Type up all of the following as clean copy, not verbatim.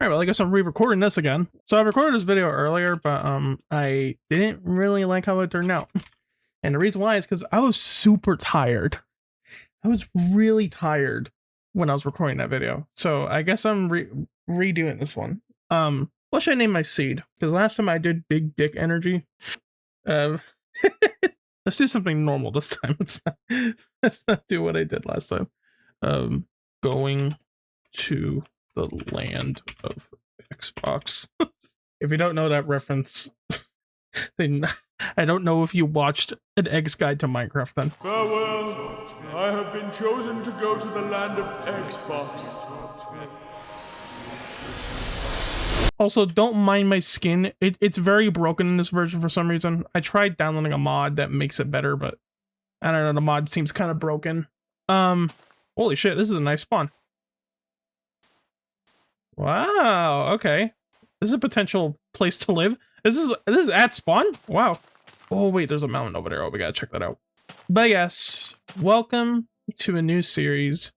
Alright, well, I guess I'm re-recording this again. So I recorded this video earlier, but I didn't really like how it turned out. And the reason why is because I was super tired. I was really tired when I was recording that video. So I guess I'm redoing this one. What should I name my seed? Because last time I did big dick energy. Let's do something normal this time. Let's not do what I did last time. Going to the land of Xbox. If you don't know that reference, then I don't know if you watched an Egg's Guide to Minecraft then. Farewell, I have been chosen to go to the land of Xbox. Also, don't mind my skin. It's very broken in this version for some reason. I tried downloading a mod that makes it better, but I don't know, the mod seems kind of broken. Holy shit, this is a nice spawn. Wow, okay. This is a potential place to live. This is at spawn? Wow. Oh wait, there's a mountain over there. Oh, we gotta check that out. But yes, welcome to a new series.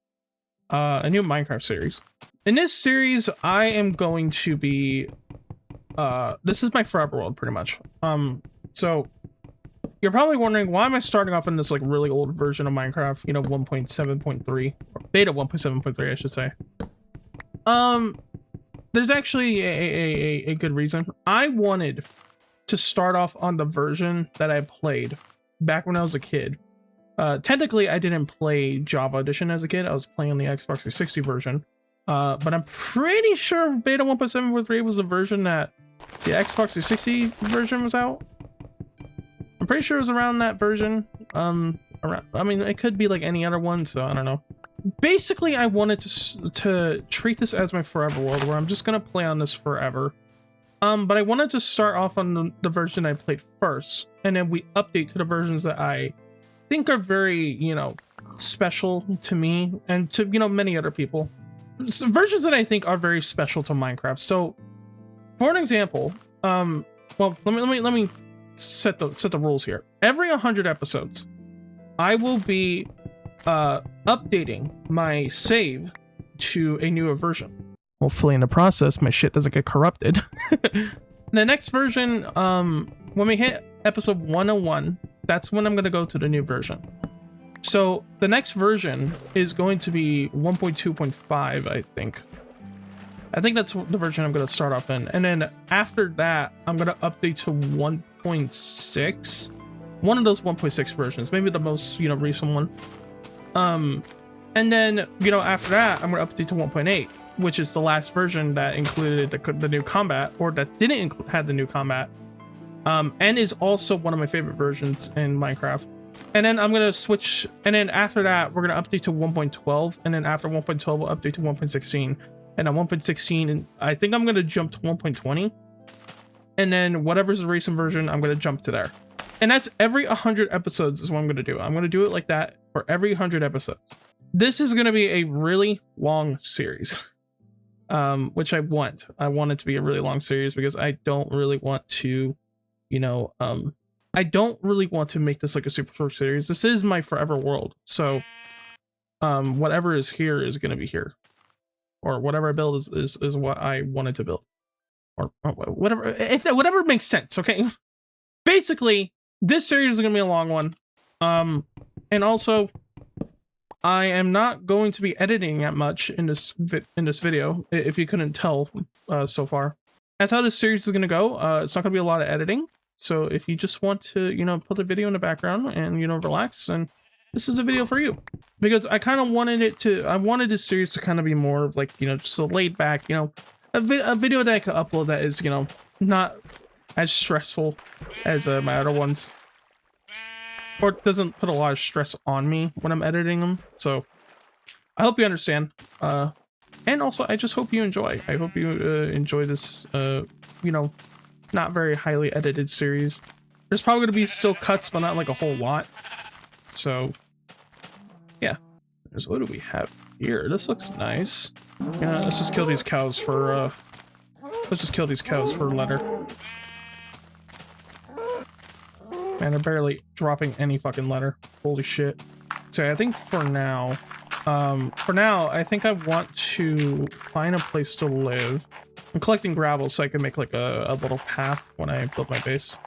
A new Minecraft series. In this series, I am going to be this is my forever world pretty much. So you're probably wondering, why am I starting off in this like really old version of Minecraft, you know, 1.7.3, or beta 1.7.3 I should say. There's actually a good reason. I wanted to start off on the version that I played back when I was a kid. Technically, I didn't play Java Edition as a kid. I was playing on the Xbox 360 version. But I'm pretty sure beta 1.7.3 was the version that the Xbox 360 version was out. I'm pretty sure it was around that version. I mean, it could be like any other one, so I don't know. Basically, I wanted to treat this as my forever world, where I'm just gonna play on this forever. But I wanted to start off on the version I played first, and then we update to the versions that I think are very, you know, special to me and to, you know, many other people. Some versions that I think are very special to Minecraft. So, for an example, well, let me set the rules here. Every 100 episodes, I will be updating my save to a newer version. Hopefully in the process my shit doesn't get corrupted. The next version, when we hit episode 101, that's when I'm going to go to the new version. So the next version is going to be 1.2.5, I think. I think that's the version I'm going to start off in. And then after that, I'm going to update to 1.6. One of those 1.6 versions, maybe the most, you know, recent one. And then, you know, after that, I'm going to update to 1.8, which is the last version that included the new combat, or that didn't have the new combat. And is also one of my favorite versions in Minecraft. And then I'm going to switch, and then after that, we're going to update to 1.12, and then after 1.12, we'll update to 1.16. And at 1.16, I think I'm going to jump to 1.20. And then whatever's the recent version, I'm going to jump to there. And that's every 100 episodes is what I'm going to do. I'm going to do it like that for every 100 episodes. This is going to be a really long series, which I want. I want it to be a really long series because I don't really want to, you know, I don't really want to make this like a super short series. This is my forever world. So whatever is here is going to be here. Or whatever I build is what I wanted to build. Or whatever, whatever makes sense, okay? Basically, this series is going to be a long one. And also, I am not going to be editing that much in this video, if you couldn't tell so far. That's how this series is going to go. It's not going to be a lot of editing. So if you just want to, you know, put the video in the background and, you know, relax, and this is the video for you. Because I kind of wanted I wanted this series to kind of be more of like, you know, just a laid back, you know, a video that I could upload that is, you know, not as stressful as my other ones. Or it doesn't put a lot of stress on me when I'm editing them. So I hope you understand. And also, I just hope you enjoy. I hope you enjoy this, you know, not very highly edited series. There's probably going to be still cuts, but not like a whole lot. So, yeah. So what do we have here? This looks nice. Yeah, let's just kill these cows for, leather. Man, they're barely dropping any fucking leather. Holy shit. So I think for now, For now, I think I want to find a place to live. I'm collecting gravel so I can make like a little path when I build my base.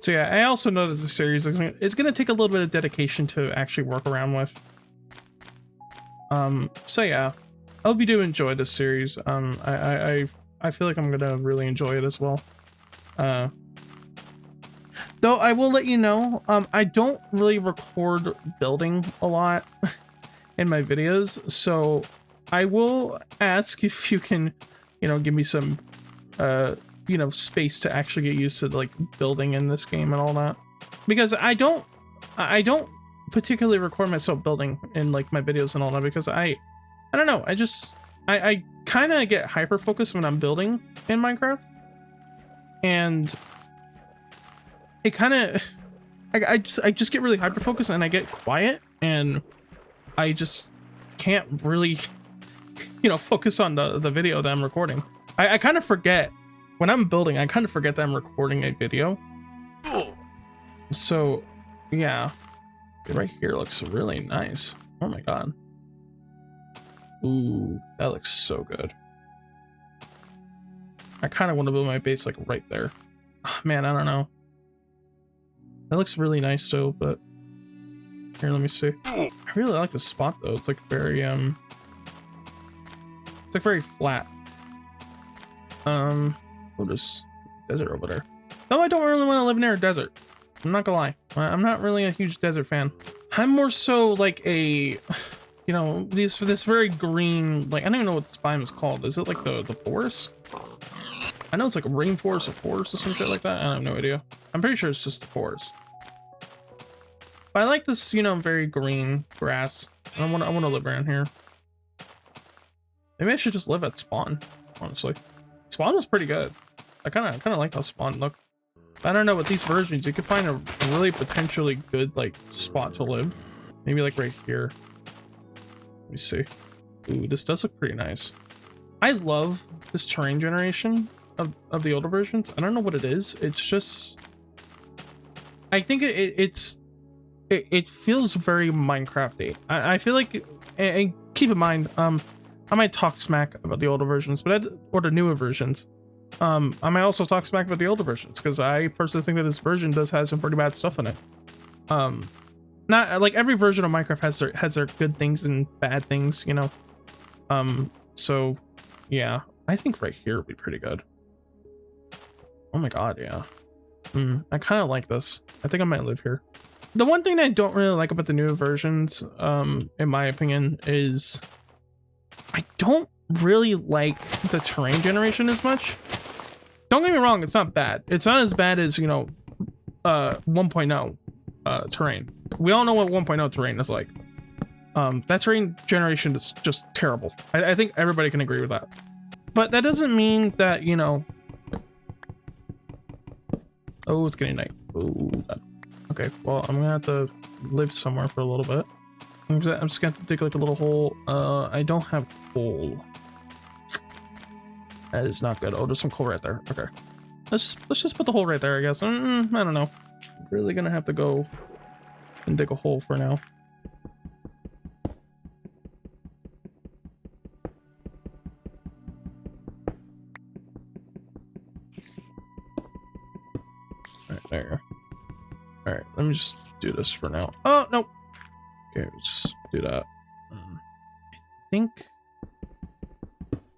So yeah, I also know that the series is gonna take a little bit of dedication to actually work around with. So yeah, I hope you do enjoy this series. I feel like I'm gonna really enjoy it as well. Though I will let you know, I don't really record building a lot in my videos, so I will ask if you can, you know, give me some, you know, space to actually get used to like building in this game and all that, because I don't particularly record myself building in like my videos and all that, because I don't know, I kind of get hyper focused when I'm building in Minecraft, and it kind of I just get really hyper focused and I get quiet and I just can't really, you know, focus on the video that I'm recording. I kind of forget when I'm building, I kind of forget that I'm recording a video. So yeah, right here looks really nice. Oh my god. Ooh, that looks so good. I kind of want to build my base like right there. Oh, man, I don't know. That looks really nice though, but here, let me see. I really like the spot though. It's like very it's like very flat. We'll just desert over there. Though I don't really want to live near a desert. I'm not gonna lie. I'm not really a huge desert fan. I'm more so like a, you know, this very green, like I don't even know what this biome is called. Is it like the forest? I know it's like a rainforest or forest or some shit like that. I have no idea. I'm pretty sure it's just the forest. But I like this, you know, very green grass. I want to live around here. Maybe I should just live at spawn, honestly. Spawn was pretty good. I kind of like how spawn looked. I don't know, with these versions, you could find a really potentially good like spot to live. Maybe like right here. Let me see. Ooh, this does look pretty nice. I love this terrain generation of the older versions. I don't know what it is. It's just, I think it feels very Minecraft-y. I feel like, and keep in mind, I might talk smack about the older versions, or the newer versions. I might also talk smack about the older versions, because I personally think that this version does have some pretty bad stuff in it. Not like every version of Minecraft has their good things and bad things, you know. So yeah, I think right here would be pretty good. Oh my god, yeah. I kind of like this. I think I might live here. The one thing I don't really like about the newer versions, in my opinion, is I don't really like the terrain generation as much. Don't get me wrong, it's not bad. It's not as bad as, you know, 1.0 terrain. We all know what 1.0 terrain is like. That terrain generation is just terrible. I think everybody can agree with that. But that doesn't mean that, you know... Oh, it's getting night. Oh, okay, well, I'm gonna have to live somewhere for a little bit. I'm just gonna have to dig like a little hole. I don't have coal. That is not good. Oh, there's some coal right there. Okay, let's just put the hole right there, I guess. I don't know. I'm really gonna have to go and dig a hole for now. Right there. All right, let me just do this for now. Oh no. Okay, let's do that. I think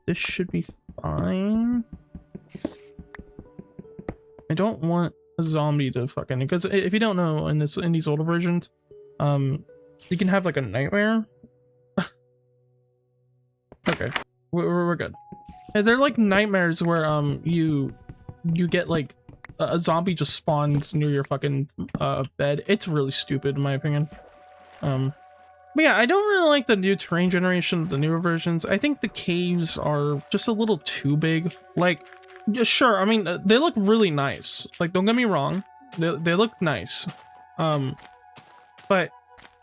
this should be fine. I don't want a zombie to fucking, because if you don't know, in these older versions, you can have like a nightmare. Okay, we're good. They're like nightmares where you get like a zombie just spawns near your fucking bed. It's really stupid in my opinion. But yeah, I don't really like the new terrain generation, the newer versions. I think the caves are just a little too big. Like, sure, I mean, they look really nice. Like, don't get me wrong, they look nice. But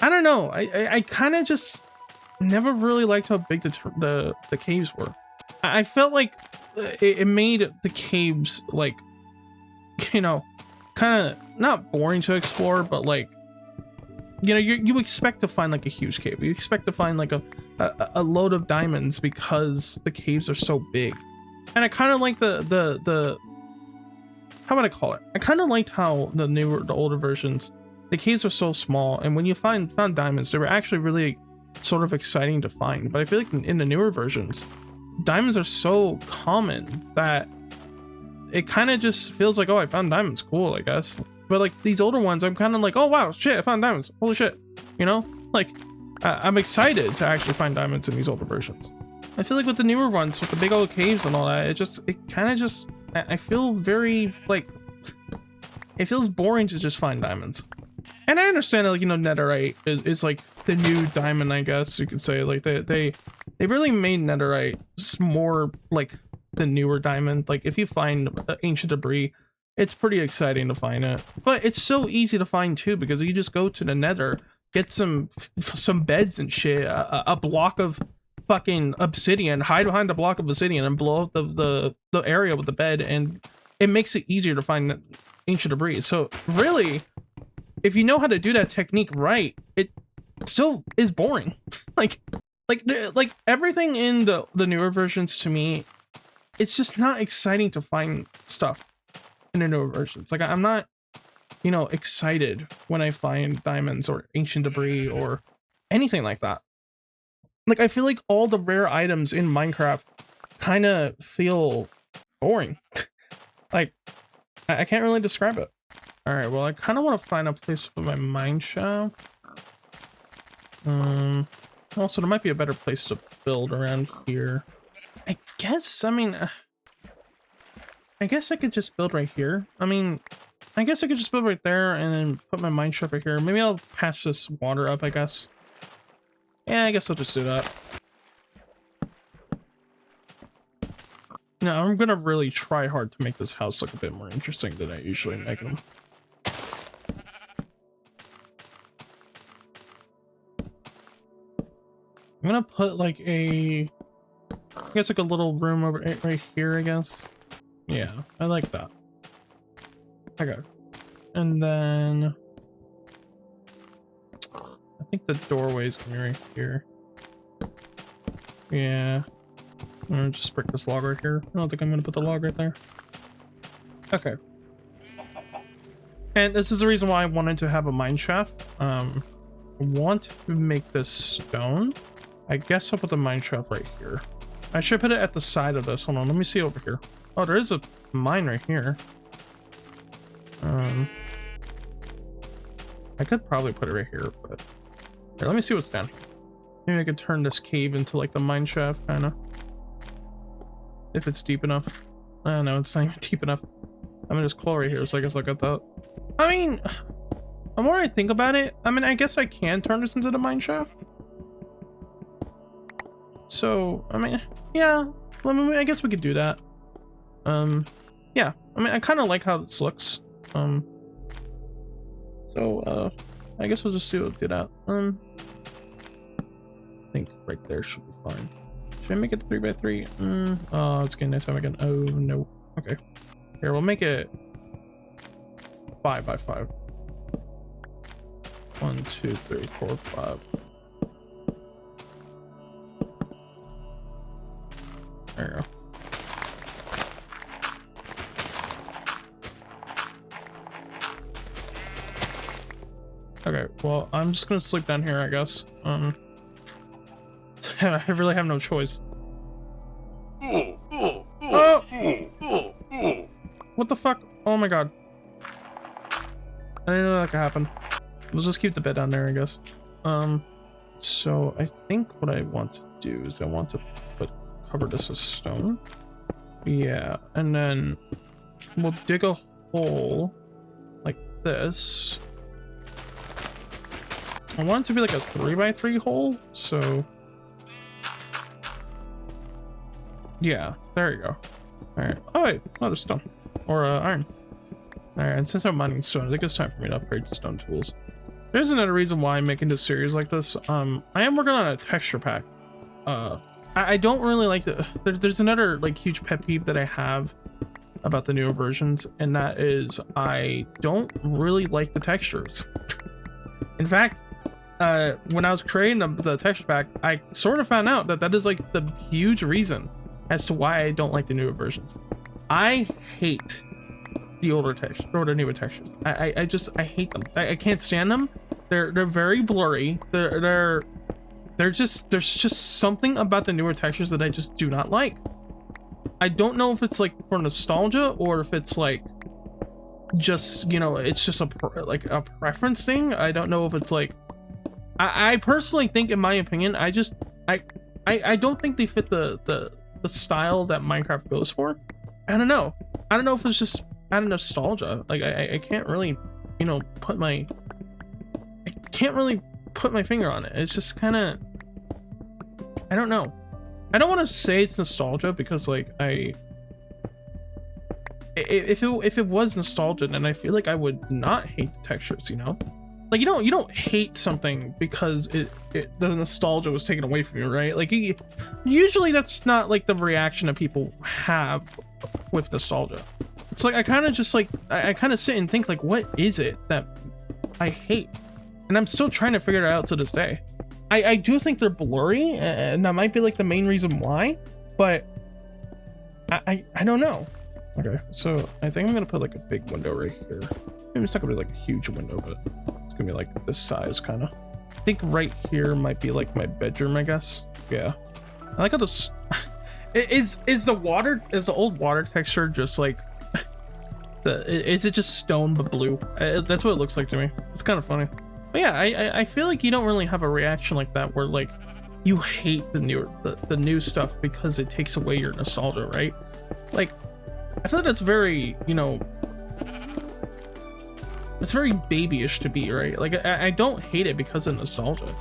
I don't know. I kind of just never really liked how big the caves were. I felt like it made the caves like, you know, kind of not boring to explore, but like you know, you expect to find like a huge cave. You expect to find like a load of diamonds because the caves are so big. And I kind of like the how would I call it? I kind of liked how the older versions, the caves were so small, and when you found diamonds, they were actually really sort of exciting to find. But I feel like in the newer versions, diamonds are so common that it kind of just feels like, oh, I found diamonds, cool, I guess. But like these older ones, I'm kind of like, oh wow, shit, I found diamonds, holy shit, you know? Like I'm excited to actually find diamonds in these older versions. I feel like with the newer ones, with the big old caves and all that, I feel very like, it feels boring to just find diamonds. And I understand that, like, you know, netherite is like the new diamond, I guess you could say. Like they really made netherite more like the newer diamond. Like if you find ancient debris, it's pretty exciting to find it. But it's so easy to find too, because you just go to the nether, get some beds and shit, a block of fucking obsidian, hide behind a block of obsidian and blow up the area with the bed, and it makes it easier to find ancient debris. So really, if you know how to do that technique right, it still is boring. like everything in the newer versions, to me, it's just not exciting to find stuff in the newer versions. Like I'm not, you know, excited when I find diamonds or ancient debris or anything like that. Like I feel like all the rare items in Minecraft kind of feel boring. Like I can't really describe it. All right, well, I kind of want to find a place to put my mine shaft. Also, there might be a better place to build around here. I guess, I mean, I guess I could just build right here. I mean, I guess I could just build right there and then put my mine shaft right here. Maybe I'll patch this water up, I guess. Yeah, I guess I'll just do that. Now, I'm gonna really try hard to make this house look a bit more interesting than I usually make them. I'm gonna put like I guess like a little room over right here, I guess. Yeah, I like that. Okay. And then I think the doorway's gonna be right here. Yeah. I'm gonna just break this log right here. I don't think I'm gonna put the log right there. Okay. And this is the reason why I wanted to have a mine shaft. I want to make this stone. I guess I'll put the mine shaft right here. I should put it at the side of this. Hold on, let me see over here. Oh, there is a mine right here. I could probably put it right here, but here, let me see what's down here. Maybe I could turn this cave into like the mine shaft, kind of. If it's deep enough. No, it's not even deep enough. I'm gonna just claw right here, so I guess I'll get that. I mean, the more I think about it, I mean, I guess I can turn this into the mine shaft. So, I mean, yeah, I guess we could do that. Yeah, I mean, I kind of like how this looks. I guess we'll just do that. I think right there should be fine. Should I make it 3x3? Oh, it's getting nice time again. Oh, no. Okay. Here, we'll make it 5x5. 1, 2, 3, 4, 5. There you go. Okay, well, I'm just gonna sleep down here, I guess. I really have no choice. Oh! What the fuck? Oh my god. I didn't know that could happen. We'll just keep the bed down there, I guess. So I think what I want to do is I want to cover this with stone. Yeah, and then we'll dig a hole like this. I want it to be like a 3x3 hole, so yeah, there you go. All right. Oh wait, another stone or iron. All right, and since I'm mining stone, I think it's time for me to upgrade to stone tools. There's another reason why I'm making this series like this. I am working on a texture pack. I don't really like the. There's another like huge pet peeve that I have about the newer versions, and that is I don't really like the textures. In fact, when I was creating the texture pack, I sort of found out that that is like the huge reason as to why I don't like the newer versions. I hate the older textures or the newer textures. I hate them. I can't stand them. They're very blurry. There's just something about the newer textures that I just do not like. I don't know if it's like for nostalgia or if it's like just, you know, it's just a preference thing. I don't know if it's like, I personally think, in my opinion, I don't think they fit the style that Minecraft goes for. I don't know if it's just out of nostalgia. Like I can't really, you know, put my finger on it. It's just kind of, I don't know. I don't want to say it's nostalgia because like if it was nostalgia, then I feel like I would not hate the textures, you know? Like you don't hate something because the nostalgia was taken away from you, right? Like usually that's not like the reaction that people have with nostalgia. It's like I kind of just like I kind of sit and think like, what is it that I hate? And I'm still trying to figure it out to this day. I do think they're blurry, and that might be like the main reason why, but I don't know. Okay, so I think I'm gonna put like a big window right here. Maybe it's not gonna be like a huge window, but it's gonna be like this size kind of. I think right here might be like my bedroom, I guess. Yeah, I like how this is the old water texture just like is it just stone but blue? That's what it looks like to me. It's kind of funny. But yeah, I feel like you don't really have a reaction like that where like you hate the new stuff because it takes away your nostalgia, right? Like I feel like that's very, you know, it's very babyish to be, right? Like I don't hate it because of nostalgia.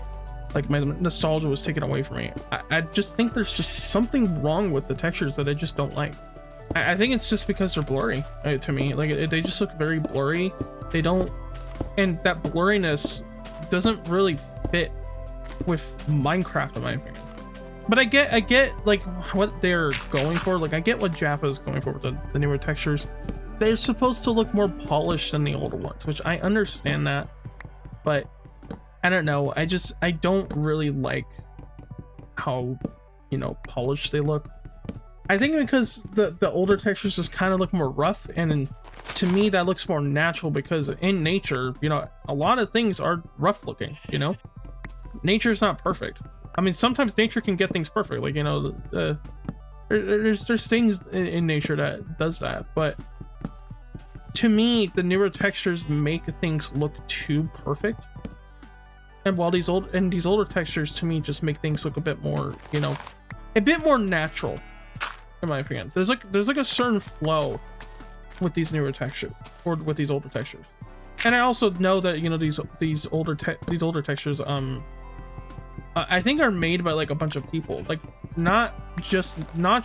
Like my nostalgia was taken away from me. I just think there's just something wrong with the textures that I just don't like. I think it's just because they're blurry to me. Like they just look very blurry. They don't, and that blurriness doesn't really fit with Minecraft in my opinion. But I get like what they're going for. Like I get what Japa is going for with the newer textures. They're supposed to look more polished than the older ones, which I understand that, but I don't know. I don't really like how, you know, polished they look. I think because the older textures just kind of look more rough, and to me that looks more natural because in nature, you know, a lot of things are rough looking, you know? Nature's not perfect. I mean, sometimes nature can get things perfect, like, you know, there's things in nature that does that, but to me, the newer textures make things look too perfect. And while these older textures to me just make things look a bit more, you know, a bit more natural, in my opinion. There's like a certain flow with these newer textures or with these older textures. And I also know that, you know, these older textures I think are made by like a bunch of people. Like Notch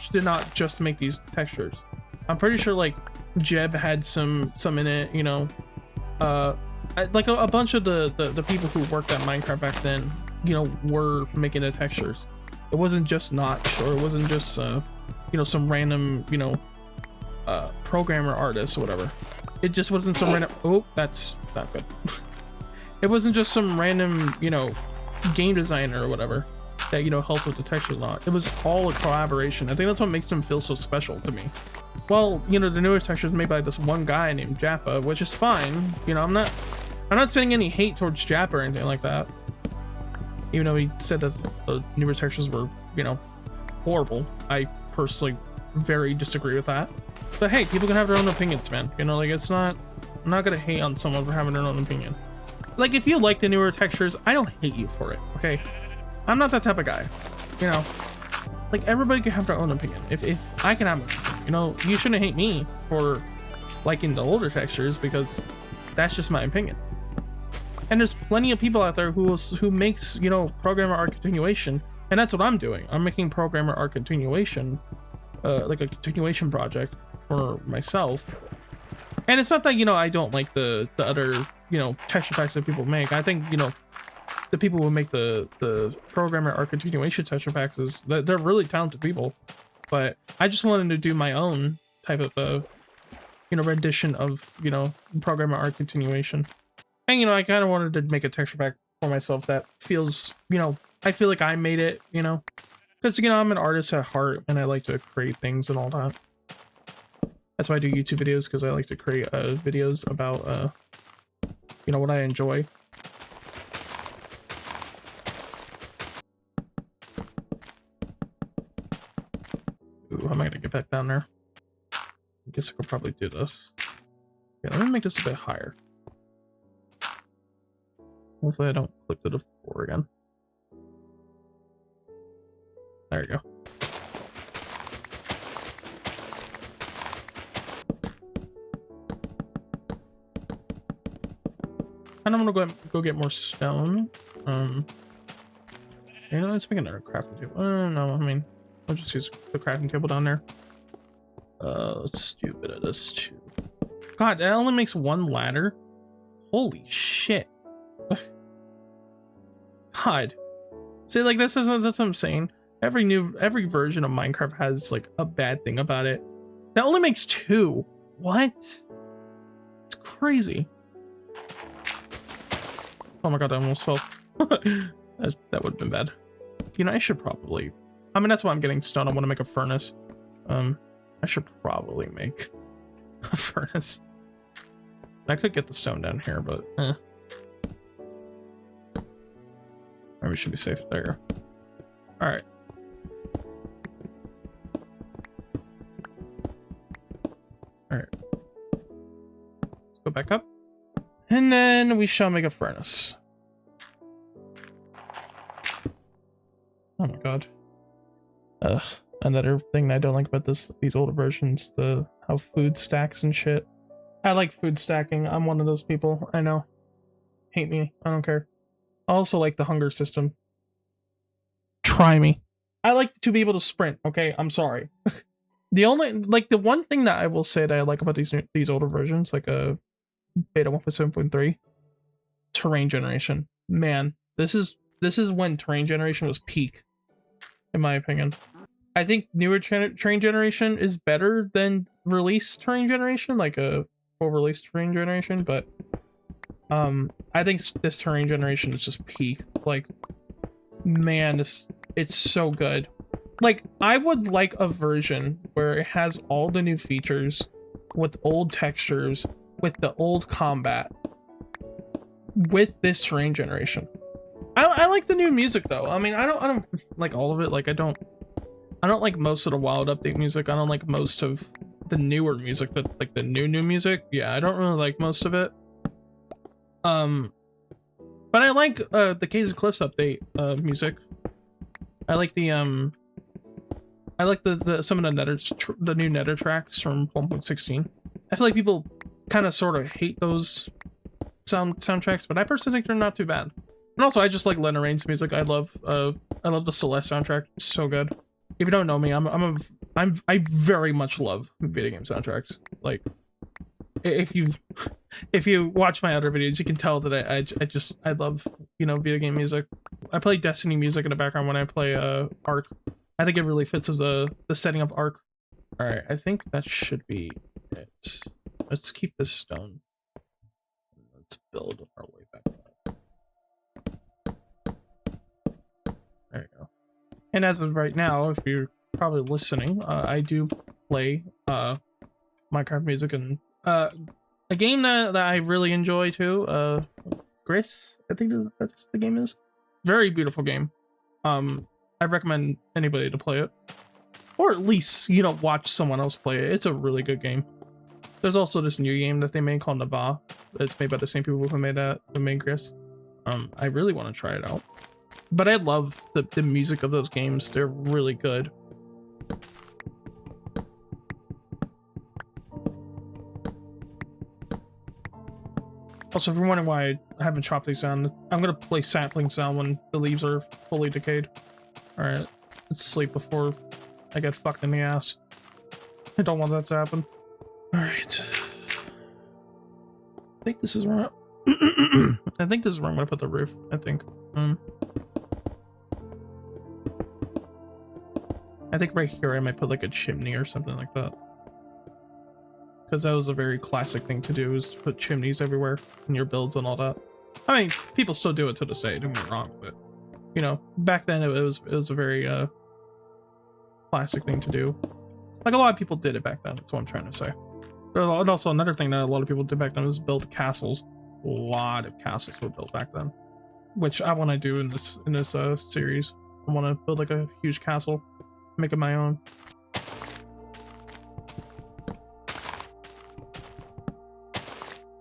did not just make these textures. I'm pretty sure like Jeb had some in it, you know. Like a bunch of the people who worked at Minecraft back then, you know, were making the textures. It wasn't just Notch, or it wasn't just you know, some random, you know, programmer artist or whatever. It just wasn't some random, oh, that's not good. It wasn't just some random, you know, game designer or whatever that, you know, helped with the textures a lot. It was all a collaboration. I think that's what makes them feel so special to me. Well, you know, the newer textures made by this one guy named Japa, which is fine. You know, I'm not saying any hate towards Japa or anything like that. Even though he said that the newer textures were, you know, horrible. I personally very disagree with that. But hey, people can have their own opinions, man. You know, like I'm not gonna hate on someone for having their own opinion. Like if you like the newer textures, I don't hate you for it, okay? I'm not that type of guy, you know? Like everybody can have their own opinion. If I can have an opinion, you know, you shouldn't hate me for liking the older textures because that's just my opinion. And there's plenty of people out there who makes, you know, programmer art continuation, and that's what I'm doing. I'm making programmer art continuation, like a continuation project for myself. And it's not that, you know, I don't like the other, you know, texture packs that people make. I think, you know, the people who make the programmer art continuation texture packs they're really talented people. But I just wanted to do my own type of you know, rendition of, you know, programmer art continuation. And, you know, I kind of wanted to make a texture pack for myself that feels, you know, I feel like I made it, you know, because, you know, I'm an artist at heart and I like to create things and all that. That's why I do YouTube videos, because I like to create videos about, you know, what I enjoy. Ooh, how am I gonna get back down there? I guess I could probably do this. Yeah, let me make this a bit higher. Hopefully I don't click to the floor again. There you go. And I'm gonna go get more stone. You know, let's make another crafting table. No, I mean, I'll just use the crafting table down there. Let's do a bit of this too. God, that only makes one ladder. Holy shit. God. See, like, that's what I'm saying. Every version of Minecraft has like a bad thing about it. That only makes 2. What? It's crazy. Oh my god, I almost fell. that would have been bad. You know, I should probably... I mean, that's why I'm getting stone. I want to make a furnace. I should probably make a furnace. I could get the stone down here, but maybe we should be safe there. Alright. Alright. Let's go back up. And then we shall make a furnace. Oh my god. Another thing I don't like about these older versions, how food stacks and shit. I like food stacking. I'm one of those people. I know. Hate me. I don't care. I also like the hunger system. Try me. I like to be able to sprint. Okay, I'm sorry. The one thing that I will say that I like about these older versions, like beta 1.7.3, terrain generation. Man, this is when terrain generation was peak, in my opinion. I think newer terrain generation is better than release terrain generation, like a full release terrain generation, but I think this terrain generation is just peak. Like, man, it's so good. Like, I would like a version where it has all the new features with old textures, with the old combat, with this terrain generation. I like the new music though. I mean, I don't like all of it. Like, I don't like most of the wild update music. I don't like most of the newer music, like the new music. Yeah, I don't really like most of it. But I like the Caves and Cliffs update music. I like the some of the new Nether tracks from 1.16. I feel like people kind of sort of hate those soundtracks, but I personally think they're not too bad. And also, I just like Lena Raine's music. I love the Celeste soundtrack. It's so good. If you don't know me, I very much love video game soundtracks. Like, if you watch my other videos, you can tell that I love, you know, video game music. I play Destiny music in the background when I play Ark. I think it really fits with the setting of Ark. All right, I think that should be it. Let's keep this stone. Let's build our way back up. There you go. And as of right now, if you're probably listening, I do play Minecraft music and a game that I really enjoy too. Gris, I think that's the game is. Very beautiful game. I recommend anybody to play it, or at least, you know, watch someone else play it. It's a really good game. There's also this new game that they made called Neva. It's made by the same people who made Gris. I really want to try it out. But I love the music of those games. They're really good. Also, if you're wondering why I haven't chopped these down, I'm gonna play saplings down when the leaves are fully decayed. Alright, let's sleep before I get fucked in the ass. I don't want that to happen. Alright. I think this is where I think this is where I'm gonna put the roof, I think. I think right here I might put like a chimney or something like that. Because that was a very classic thing to do, is to put chimneys everywhere in your builds and all that. I mean, people still do it to this day, don't get me wrong, but you know, back then it was a very classic thing to do. Like a lot of people did it back then, that's what I'm trying to say. And also another thing that a lot of people did back then was build castles. A lot of castles were built back then, which I want to do in this series. I want to build like a huge castle, make it my own.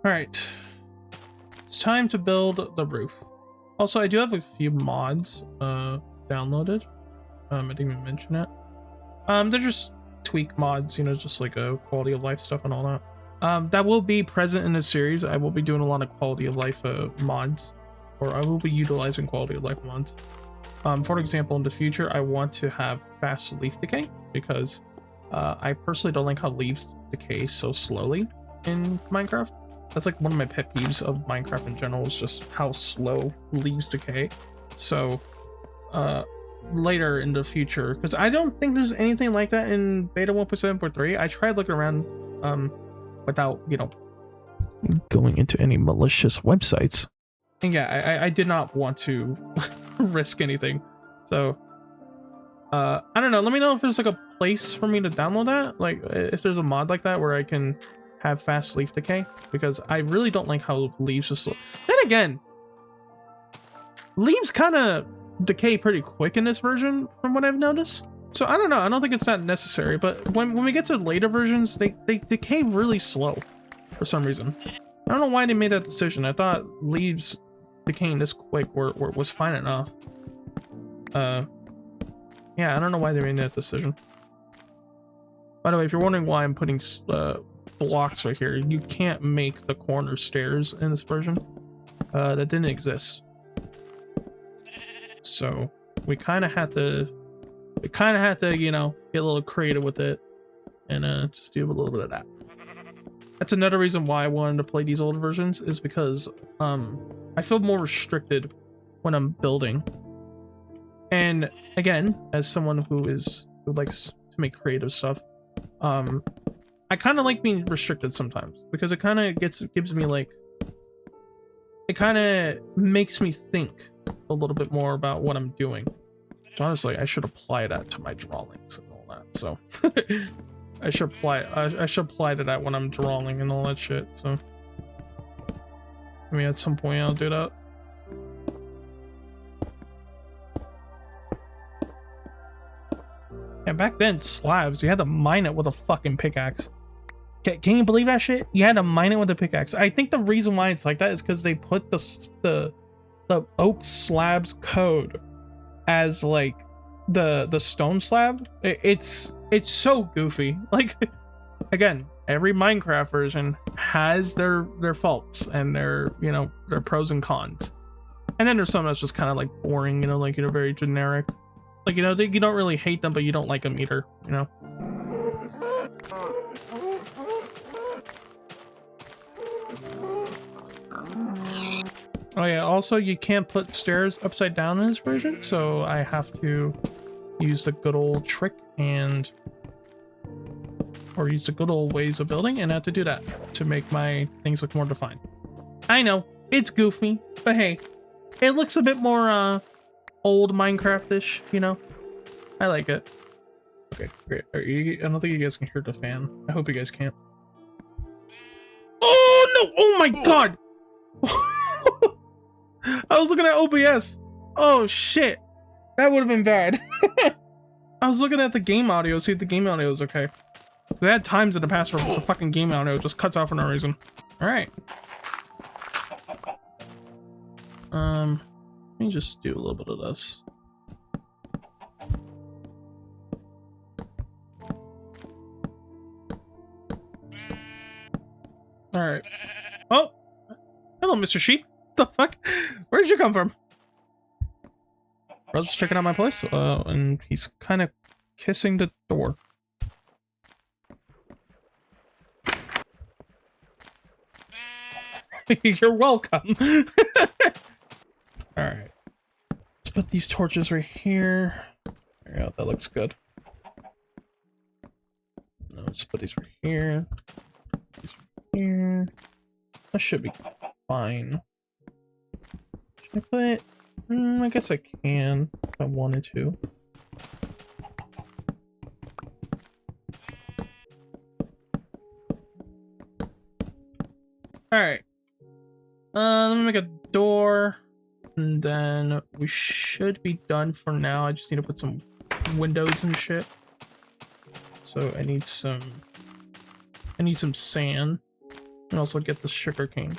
All right, it's time to build the roof. Also, I do have a few mods downloaded. I didn't even mention it. They're just tweak mods, you know, just like a quality of life stuff and all that. That will be present in this series. I will be doing a lot of quality of life mods, or I will be utilizing quality of life mods. For example, in the future, I want to have fast leaf decay because I personally don't like how leaves decay so slowly in Minecraft. That's like one of my pet peeves of Minecraft in general, is just how slow leaves decay. So later in the future, because I don't think there's anything like that in beta 1.7.3. I tried looking around without, you know, going into any malicious websites. And yeah, I did not want to risk anything. So I don't know, let me know if there's like a place for me to download that, like if there's a mod like that where I can have fast leaf decay, because I really don't like how leaves just slow. Then again, leaves kind of decay pretty quick in this version from what I've noticed. So I don't know, I don't think it's that necessary, but when we get to later versions, they decay really slow for some reason. I don't know why they made that decision. I thought leaves decaying this quick was fine enough. Yeah, I don't know why they made that decision. By the way, if you're wondering why I'm putting blocks right here, you can't make the corner stairs in this version. That didn't exist. So we kind of had to, you know, get a little creative with it and just do a little bit of that. That's another reason why I wanted to play these old versions, is because I feel more restricted when I'm building. And again, as someone who likes to make creative stuff, I kind of like being restricted sometimes, because it kind of gives me like, it kind of makes me think a little bit more about what I'm doing. So honestly, I should apply that to my drawings and all that. So I should apply to that when I'm drawing and all that shit. So I mean, at some point I'll do that. Yeah, back then, slabs, you had to mine it with a fucking pickaxe. Can you believe that shit? You had to mine it with a pickaxe. I think the reason why it's like that is because they put the oak slabs code as like the stone slab. It's so goofy. Like, again, every Minecraft version has their faults and their, you know, their pros and cons. And then there's some that's just kind of like boring, you know, like, you know, very generic. Like, you know, you don't really hate them, but you don't like them either, you know? Oh yeah, also you can't put stairs upside down in this version, so I have to use the good old trick or use the good old ways of building, and I have to do that to make my things look more defined. I know, it's goofy, but hey, it looks a bit more, old Minecraft-ish, you know? I like it. Okay, great. I don't think you guys can hear the fan. I hope you guys can't. Oh no! Oh my god! I was looking at OBS. Oh shit. That would have been bad. I was looking at the game audio, see if the game audio is okay. I had times in the past where the fucking game audio just cuts off for no reason. Alright. Let me just do a little bit of this. Alright. Oh! Hello, Mr. Sheep. What the fuck? Where did you come from? Bro's just checking out my place, and he's kind of kissing the door. You're welcome. Alright. Let's put these torches right here. There we go, that looks good. No, let's put these right here. These right here. That should be fine. I put... I guess I can if I wanted to. Alright. Let me make a door. And then we should be done for now. I just need to put some windows and shit. So I need some sand. And also get the sugar cane.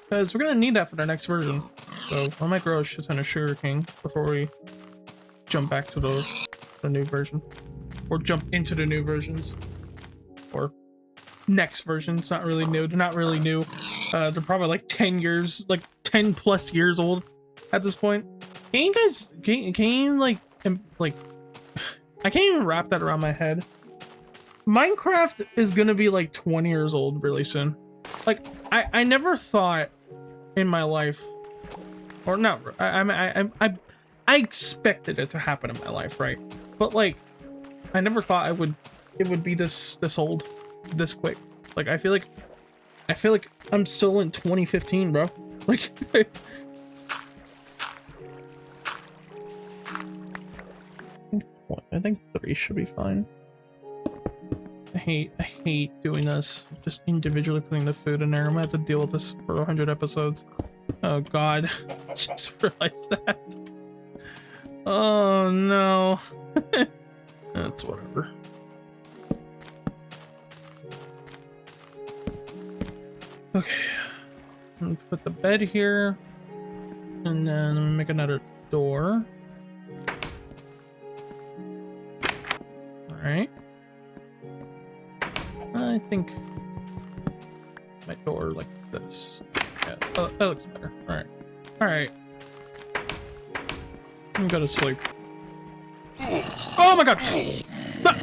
Because we're gonna need that for the next version. So I might grow a shit ton of sugar cane before we jump back to the new version. Or jump into the new versions. Or next version. It's not really new. They're not really new. They're probably like 10 years, like 10 plus years old at this point. Can you guys, can you like, I can't even wrap that around my head. Minecraft is gonna be like 20 years old really soon. Like, I never thought in my life, or not, I expected it to happen in my life, right? But like, I never thought it would be this old, this quick. Like, I feel like I'm still in 2015, bro. Like, I think 3 should be fine. I hate doing this. Just individually putting the food in there. I'm gonna have to deal with this for 100 episodes. Oh god. Just realized that. Oh no. That's whatever. Okay. I'm gonna put the bed here. And then I'm gonna make another door. Alright. I think my door like this. Yeah, that looks better. Alright. Alright. I'm gonna sleep. Oh my god! Ah!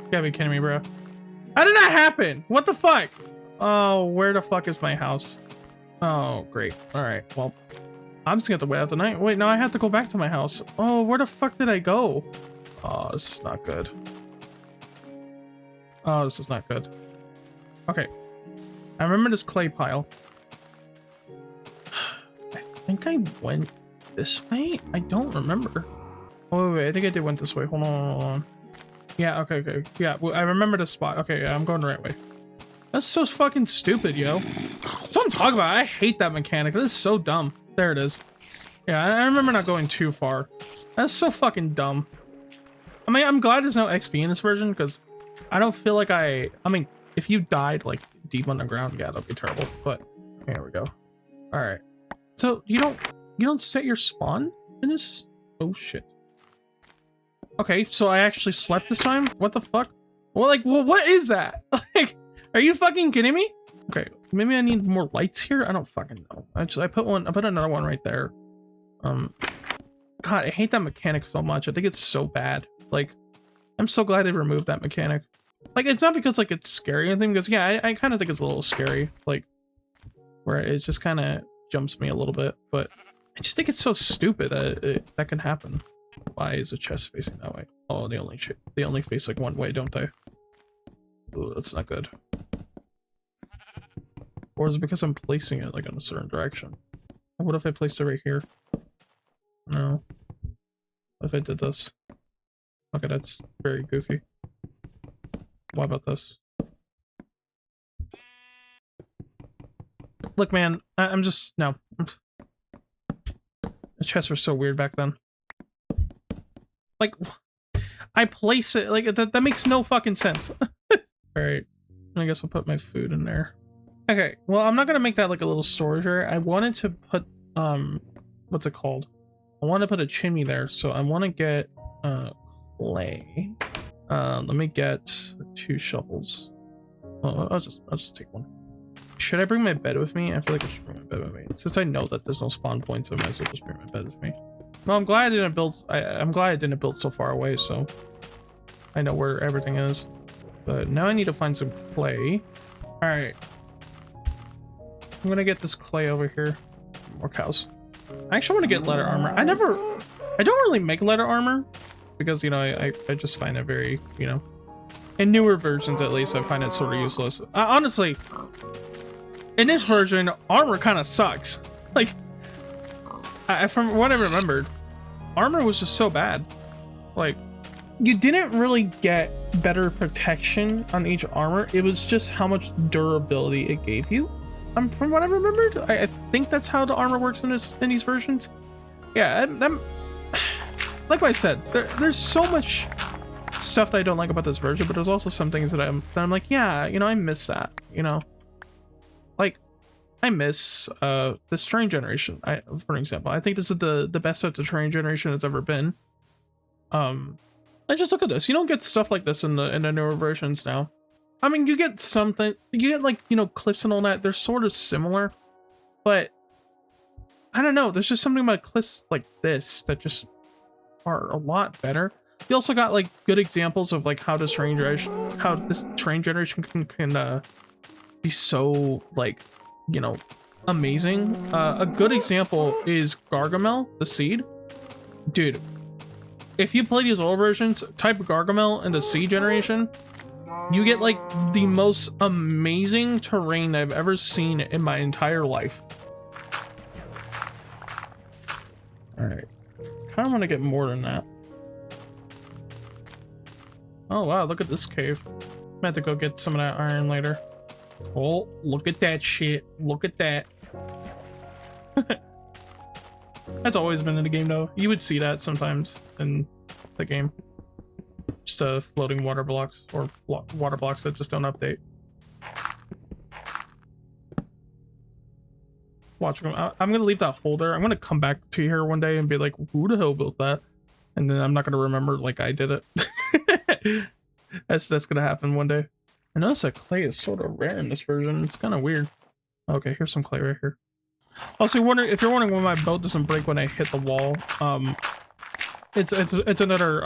You gotta be kidding me, bro. How did that happen? What the fuck? Oh, where the fuck is my house? Oh, great. Alright, well. I'm just gonna have to wait out the night. Wait, no, I have to go back to my house. Oh, where the fuck did I go? Oh, this is not good. Oh, this is not good. Okay. I remember this clay pile. I think I went this way? I don't remember. Oh, wait, I think I did went this way. Hold on. Yeah, okay. Yeah, well, I remember this spot. Okay, yeah, I'm going the right way. That's so fucking stupid, yo. That's what I'm talking about. I hate that mechanic. This is so dumb. There it is. Yeah, I remember not going too far. That's so fucking dumb. I mean, I'm glad there's no XP in this version, because I don't feel like I mean, if you died, like, deep underground, yeah, that'd be terrible. But, here we go. Alright. So, you don't set your spawn in this? Oh, shit. Okay, so I actually slept this time? What the fuck? Well, like, well, what is that? Like, are you fucking kidding me? Okay, maybe I need more lights here. I don't fucking know. I put another one right there. God, I hate that mechanic so much. I think it's so bad. Like, I'm so glad they removed that mechanic. Like, it's not because like it's scary or anything, because yeah, I kind of think it's a little scary. Like, where it just kind of jumps me a little bit, but I just think it's so stupid that can happen. Why is the chest facing that way? Oh, they only face like one way, don't they? Ooh, that's not good. Or is it because I'm placing it like in a certain direction? What if I placed it right here? No. What if I did this? Okay, that's very goofy. What about this? Look, man, I'm just... No. The chests were so weird back then. Like, I place it... Like, that makes no fucking sense. Alright. I guess I'll put my food in there. Okay, well, I'm not gonna make that like a little storage area. I wanted to put, what's it called? I want to put a chimney there, so I want to get, clay. Let me get 2 shovels. Well, I'll just take one. Should I bring my bed with me? I feel like I should bring my bed with me. Since I know that there's no spawn points, I might as well just bring my bed with me. Well, I'm glad I didn't build, I'm glad I didn't build so far away, so I know where everything is. But now I need to find some clay. Alright. I'm gonna get this clay over here. More cows. I actually want to get leather armor. I don't really make leather armor because, you know, I just find it very, you know, In newer versions, at least, I find it sort of useless. Honestly, in this version, armor kind of sucks. Like, from what I remembered, armor was just so bad. Like, you didn't really get better protection on each armor. It was just how much durability it gave you. From what I remembered, I think that's how the armor works in these versions. Yeah, like I said, there's so much stuff that I don't like about this version, but there's also some things that I'm like, yeah, you know, I miss that, you know, like I miss this terrain generation. For example, I think this is the best that the terrain generation has ever been. And just look at this. You don't get stuff like this in the newer versions now. I mean, you get something, you get like, you know, clips and all that. They're sort of similar, but I don't know. There's just something about clips like this that just are a lot better. You also got like good examples of like how this terrain generation can be so like, you know, amazing. A good example is Gargamel, the seed. Dude, if you play these old versions, type Gargamel in the seed generation, you get like the most amazing terrain that I've ever seen in my entire life. All right, kind of want to get more than that. Oh wow, look at this cave. I'm gonna have to go get some of that iron later. Oh, look at that shit. Look at that. That's always been in the game though. You would see that sometimes in the game. Just floating water blocks or water blocks that just don't update. Watch them. I'm gonna leave that hole there. I'm gonna come back to here one day and be like, who the hell built that? And then I'm not gonna remember like I did it. That's gonna happen one day. I notice that clay is sort of rare in this version. It's kind of weird. Okay, here's some clay right here. Also, if you're wondering why my boat doesn't break when I hit the wall, it's another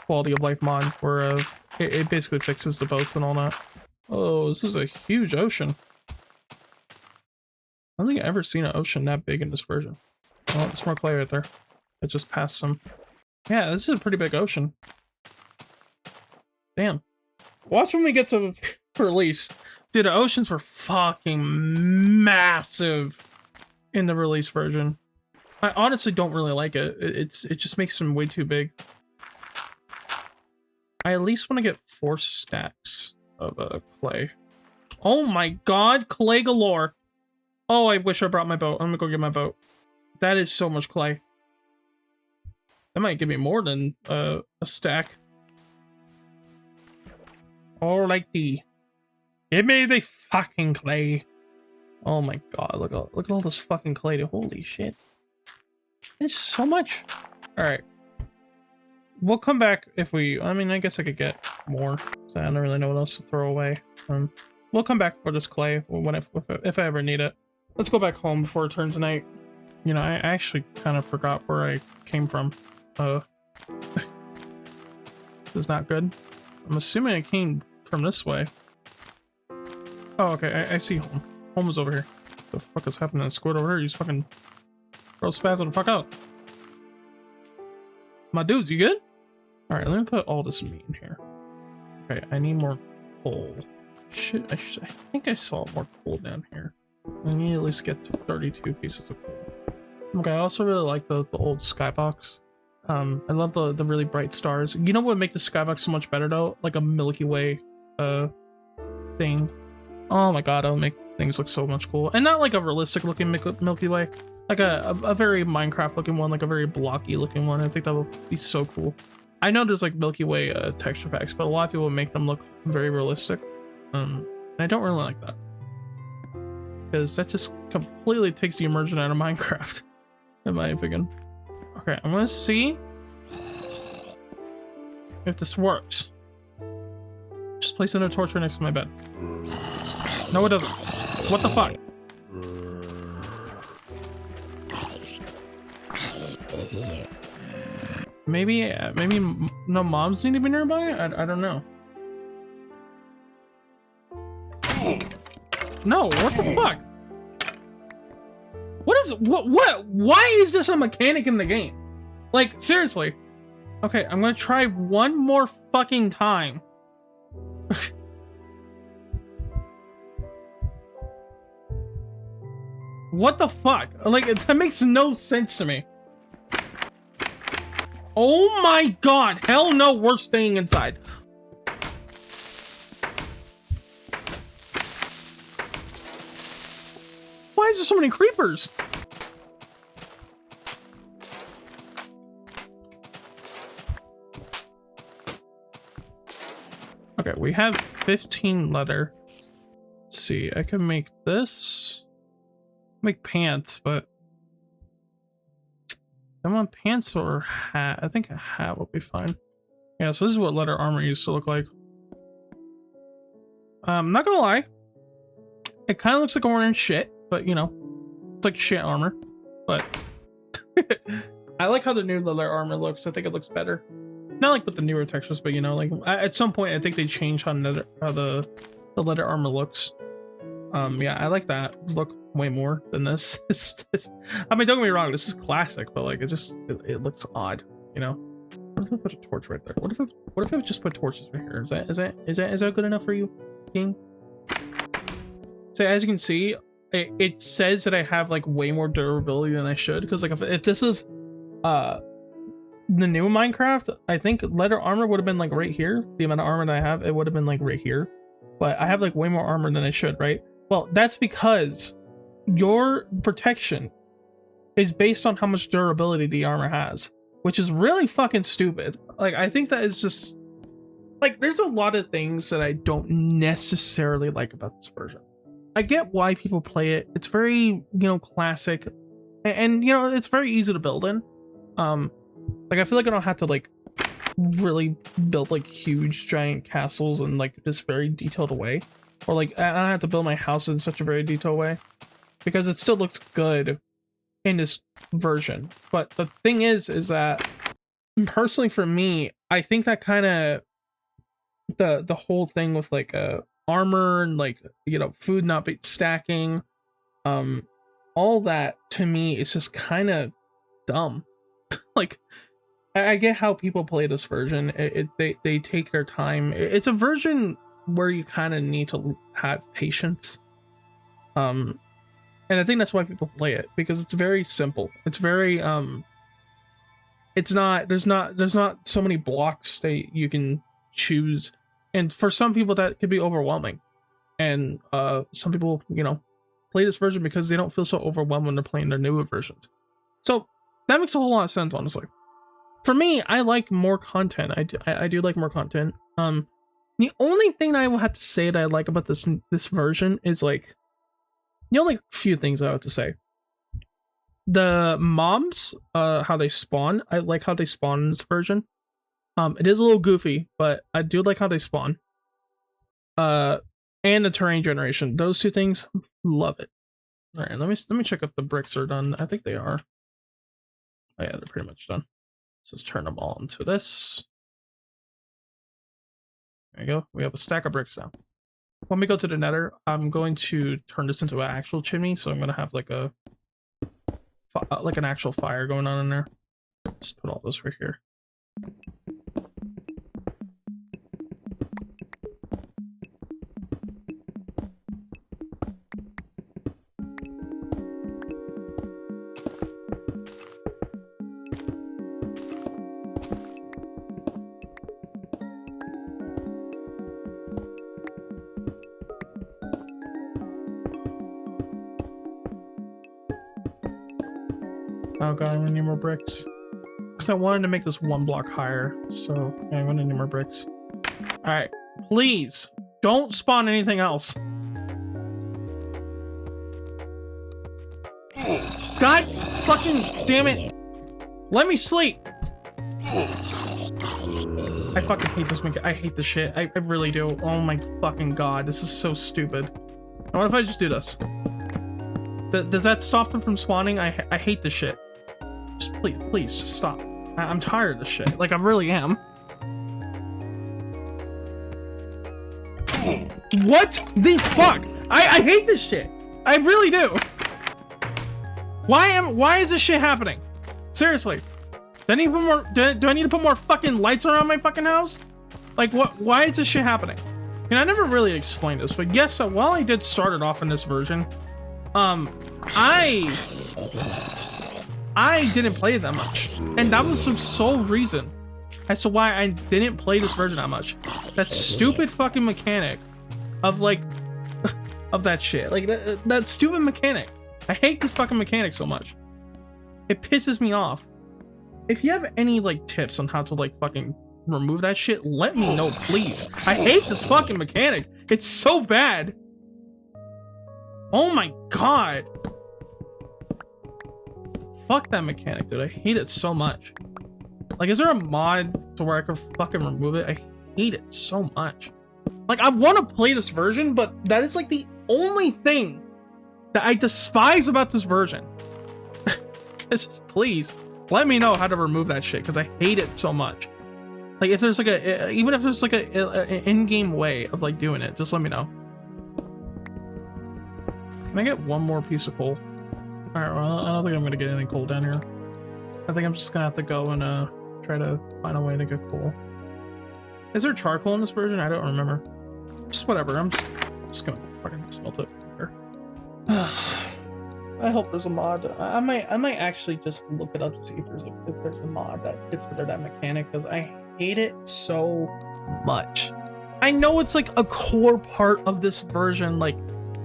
quality of life mod where it basically fixes the boats and all that. Oh, this is a huge ocean. I don't think I've ever seen an ocean that big in this version. Oh, there's more clay right there. I just passed some. Yeah, this is a pretty big ocean. Damn. Watch when we get to release. Dude, the oceans were fucking massive in the release version. I honestly don't really like it. It just makes them way too big. I at least want to get 4 stacks of clay. Oh my god, clay galore. Oh, I wish I brought my boat. I'm gonna go get my boat. That is so much clay. That might give me more than a stack. Alrighty. Give me the fucking clay. Oh my god, look at all this fucking clay. Holy shit. There's so much. Alright. We'll come back if we... I mean, I guess I could get more. So I don't really know what else to throw away. We'll come back for this clay if I ever need it. Let's go back home before it turns night. You know, I actually kind of forgot where I came from. This is not good. I'm assuming I came from this way. Oh, okay, I see home. Home is over here. What the fuck is happening to Squid over here? He's fucking... Bro, spazzing the fuck out. My dudes, you good? Alright, let me put all this meat in here. Okay, I need more coal. I think I saw more coal down here. I need to at least get to 32 pieces of coal. Okay, I also really like the old skybox. I love the really bright stars. You know what would make the skybox so much better though? Like a Milky Way thing. Oh my god, it'll make things look so much cool. And not like a realistic looking Milky Way. Like a very Minecraft looking one, like a very blocky looking one. I think that would be so cool. I know there's like Milky Way texture packs, but a lot of people make them look very realistic. And I don't really like that. Because that just completely takes the immersion out of Minecraft, in my opinion. Okay, I'm gonna see if this works. Just placing a torch right next to my bed. No, it doesn't. What the fuck? Maybe no moms need to be nearby? I don't know. No, what the fuck? What? Why is this a mechanic in the game? Like, seriously. Okay, I'm gonna try one more fucking time What the fuck? Like, that makes no sense to me. Oh my god. Hell no, we're staying inside. Why is there so many creepers? Okay, we have 15 leather. Let's see, I can make this. Make pants, but I want pants or hat. I think a hat would be fine. Yeah, so this is what leather armor used to look like. Not gonna lie, it kind of looks like I'm wearing shit, but you know, it's like shit armor. But I like how the new leather armor looks. I think it looks better. Not like with the newer textures, but you know, like at some point, I think they changed how the leather armor looks. Yeah, I like that look way more than this. I mean, don't get me wrong, this is classic, but like it looks odd, you know. What if I put a torch right there? What if I just put torches right here? Is that good enough for you, King? So as you can see, it says that I have like way more durability than I should, because like if this was the new Minecraft, I think leather armor would have been like right here. The amount of armor that I have, it would have been like right here. But I have like way more armor than I should, right? Well, that's because your protection is based on how much durability the armor has, which is really fucking stupid. Like, I think that is just like, there's a lot of things that I don't necessarily like about this version. I get why people play it. It's very, you know, classic, and you know, it's very easy to build in. Like, I feel like I don't have to like really build like huge giant castles in like this very detailed way, or like I don't have to build my house in such a very detailed way, because it still looks good in this version. But the thing is that personally for me, I think that kind of the whole thing with like armor and like, you know, food not be stacking, all that to me is just kind of dumb. Like, I get how people play this version. They take their time. It's a version where you kind of need to have patience. And I think that's why people play it, because it's very simple. It's very it's not there's not so many blocks that you can choose, and for some people that could be overwhelming. And some people, you know, play this version because they don't feel so overwhelmed when they're playing their newer versions. So that makes a whole lot of sense, honestly. For me, I like more content. I do like more content. The only thing I will have to say that I like about this version is like the only few things I have to say. The mobs, how they spawn. I like how they spawn in this version. It is a little goofy, but I do like how they spawn. And the terrain generation. Those two things, love it. All right, let me check if the bricks are done. I think they are. Oh yeah, they're pretty much done. Let's just turn them all into this. There you go. We have a stack of bricks now. When we go to the nether, I'm going to turn this into an actual chimney, so I'm going to have like an actual fire going on in there. Just put all this right here. Oh god, I'm gonna need more bricks. Because I wanted to make this one block higher, so yeah, I'm gonna need more bricks. Alright, please, don't spawn anything else. God fucking damn it! Let me sleep! I fucking hate this I hate this shit. I really do. Oh my fucking god, this is so stupid. Now what if I just do this? Does that stop them from spawning? I hate this shit. Just please, just stop. I'm tired of this shit. Like, I really am. What the fuck? I hate this shit. I really do. Why is this shit happening? Seriously. Do I need to put more, do I need to put more fucking lights around my fucking house? Like, why is this shit happening? I never really explained this, but yes, while I did start it off in this version, I didn't play it that much, and that was the sole reason as to why I didn't play this version that much. That stupid fucking mechanic of like of that shit, like that stupid mechanic. I hate this fucking mechanic so much. It pisses me off. If you have any like tips on how to like fucking remove that shit, let me know, please. I hate this fucking mechanic. It's so bad. Oh my god. Fuck that mechanic, dude. I hate it so much. Like, is there a mod to where I can fucking remove it? I hate it so much. Like, I want to play this version, but that is like the only thing that I despise about this version. It's just, please, let me know how to remove that shit, because I hate it so much. Like, if there's like even if there's like an in-game way of like doing it, just let me know. Can I get one more piece of coal? Alright, well, I don't think I'm gonna get any coal down here. I think I'm just gonna have to go and try to find a way to get coal. Is there charcoal in this version? I don't remember. Just whatever, I'm just gonna fucking smelt it here. I hope there's a mod. I might actually just look it up to see if there's a mod that gets rid of that mechanic, because I hate it so much. I know it's like a core part of this version, like,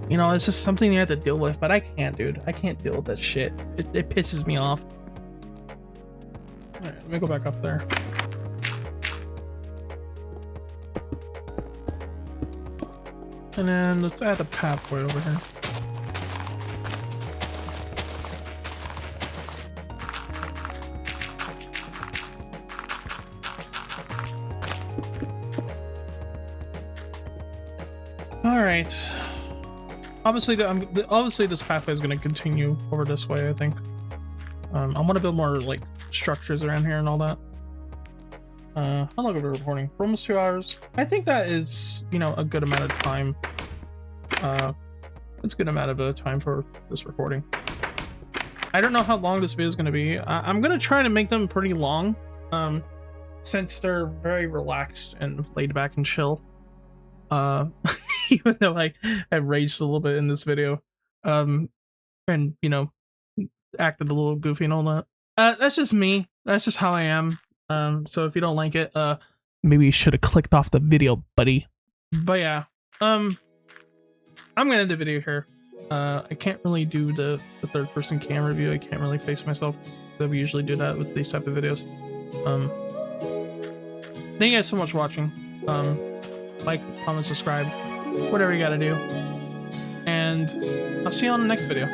you know, it's just something you have to deal with, but I can't, dude. I can't deal with that shit. It pisses me off. Alright, let me go back up there. And then let's add a pathway over here. Alright. Obviously this pathway is going to continue over this way, I think. I want to build more like structures around here and all that. How long have we been recording? For almost 2 hours. I think that is, you know, a good amount of time. It's a good amount of time for this recording. I don't know how long this video is going to be. I'm going to try to make them pretty long, since they're very relaxed and laid back and chill. Even though I raged a little bit in this video, and you know, acted a little goofy and all that. That's just me. That's just how I am. So if you don't like it, maybe you should have clicked off the video, buddy. But yeah, I'm gonna end the video here. I can't really do the third-person camera view. I can't really face myself. So we usually do that with these type of videos. Thank you guys so much for watching. Like, comment, subscribe, whatever you gotta do. And I'll see you on the next video.